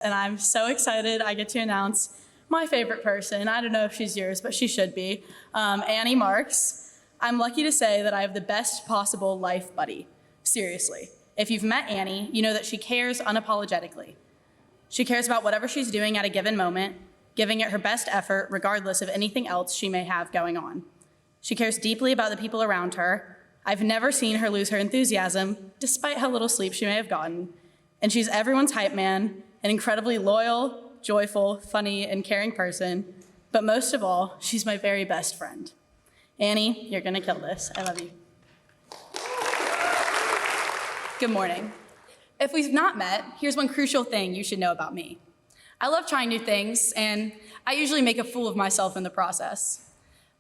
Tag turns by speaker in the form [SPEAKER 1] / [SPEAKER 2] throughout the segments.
[SPEAKER 1] And I'm so excited I get to announce my favorite person. I don't know if she's yours, but she should be. Annie Marks. I'm lucky to say that I have the best possible life buddy. Seriously. If you've met Annie, you know that she cares unapologetically. She cares about whatever she's doing at a given moment, giving it her best effort regardless of anything else she may have going on. She cares deeply about the people around her. I've never seen her lose her enthusiasm, despite how little sleep she may have gotten. And she's everyone's hype man, an incredibly loyal, joyful, funny, and caring person. But most of all, she's my very best friend. Annie, you're gonna kill this. I love you. Good morning. If we've not met, here's one crucial thing you should know about me. I love trying new things, and I usually make a fool of myself in the process.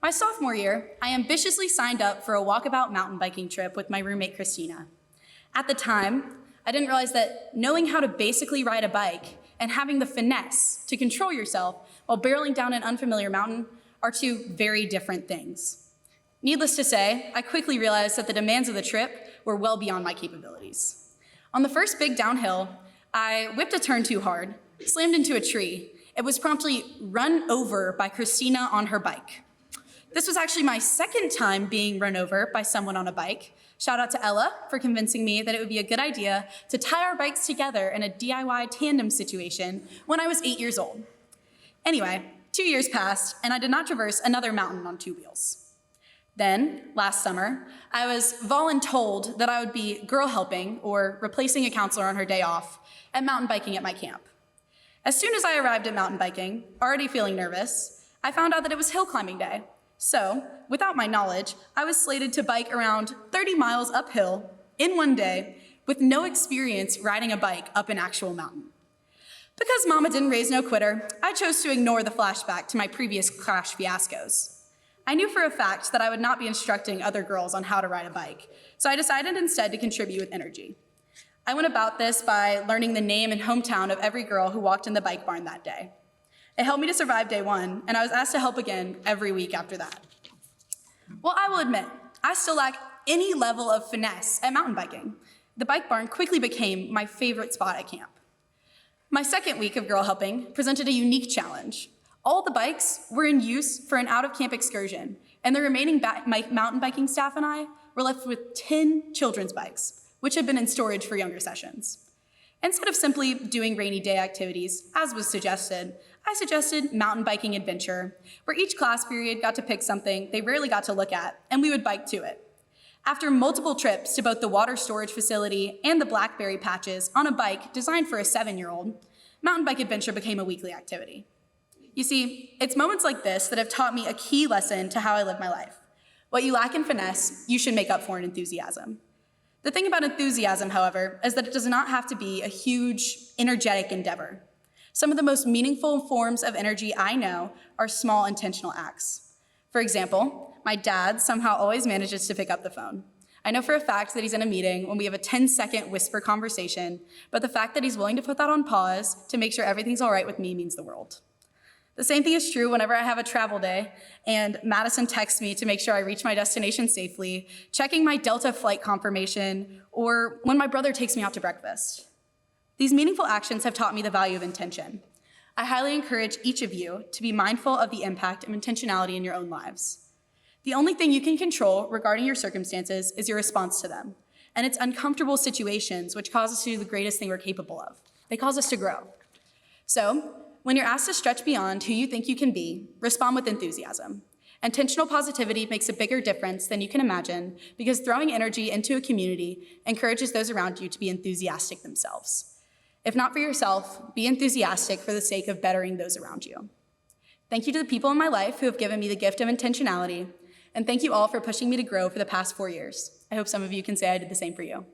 [SPEAKER 1] My sophomore year, I ambitiously signed up for a walkabout mountain biking trip with my roommate, Christina. At the time, I didn't realize that knowing how to basically ride a bike and having the finesse to control yourself while barreling down an unfamiliar mountain are two very different things. Needless to say, I quickly realized that the demands of the trip were well beyond my capabilities. On the first big downhill, I whipped a turn too hard, slammed into a tree. It was promptly run over by Christina on her bike. This was actually my second time being run over by someone on a bike. Shout out to Ella for convincing me that it would be a good idea to tie our bikes together in a DIY tandem situation when I was 8 years old. Anyway, 2 years passed and I did not traverse another mountain on two wheels. Then, last summer, I was voluntold that I would be girl helping or replacing a counselor on her day off and mountain biking at my camp. As soon as I arrived at mountain biking, already feeling nervous, I found out that it was hill climbing day. So, without my knowledge, I was slated to bike around 30 miles uphill in one day with no experience riding a bike up an actual mountain. Because Mama didn't raise no quitter, I chose to ignore the flashback to my previous crash fiascos. I knew for a fact that I would not be instructing other girls on how to ride a bike, so I decided instead to contribute with energy. I went about this by learning the name and hometown of every girl who walked in the bike barn that day. It helped me to survive day one, and I was asked to help again every week after that. Well, I will admit, I still lack any level of finesse at mountain biking. The bike barn quickly became my favorite spot at camp. My second week of girl helping presented a unique challenge. All the bikes were in use for an out-of-camp excursion, and the remaining mountain biking staff and I were left with 10 children's bikes, which had been in storage for younger sessions. Instead of simply doing rainy day activities, as was suggested, I suggested mountain biking adventure, where each class period got to pick something they rarely got to look at, and we would bike to it. After multiple trips to both the water storage facility and the blackberry patches on a bike designed for a 7-year-old, mountain bike adventure became a weekly activity. You see, it's moments like this that have taught me a key lesson to how I live my life. What you lack in finesse, you should make up for in enthusiasm. The thing about enthusiasm, however, is that it does not have to be a huge, energetic endeavor. Some of the most meaningful forms of energy I know are small, intentional acts. For example, my dad somehow always manages to pick up the phone. I know for a fact that he's in a meeting when we have a 10-second whisper conversation, but the fact that he's willing to put that on pause to make sure everything's all right with me means the world. The same thing is true whenever I have a travel day and Madison texts me to make sure I reach my destination safely, checking my Delta flight confirmation, or when my brother takes me out to breakfast. These meaningful actions have taught me the value of intention. I highly encourage each of you to be mindful of the impact of intentionality in your own lives. The only thing you can control regarding your circumstances is your response to them, and it's uncomfortable situations which cause us to do the greatest thing we're capable of. They cause us to grow. So, when you're asked to stretch beyond who you think you can be, respond with enthusiasm. Intentional positivity makes a bigger difference than you can imagine because throwing energy into a community encourages those around you to be enthusiastic themselves. If not for yourself, be enthusiastic for the sake of bettering those around you. Thank you to the people in my life who have given me the gift of intentionality, and thank you all for pushing me to grow for the past 4 years. I hope some of you can say I did the same for you.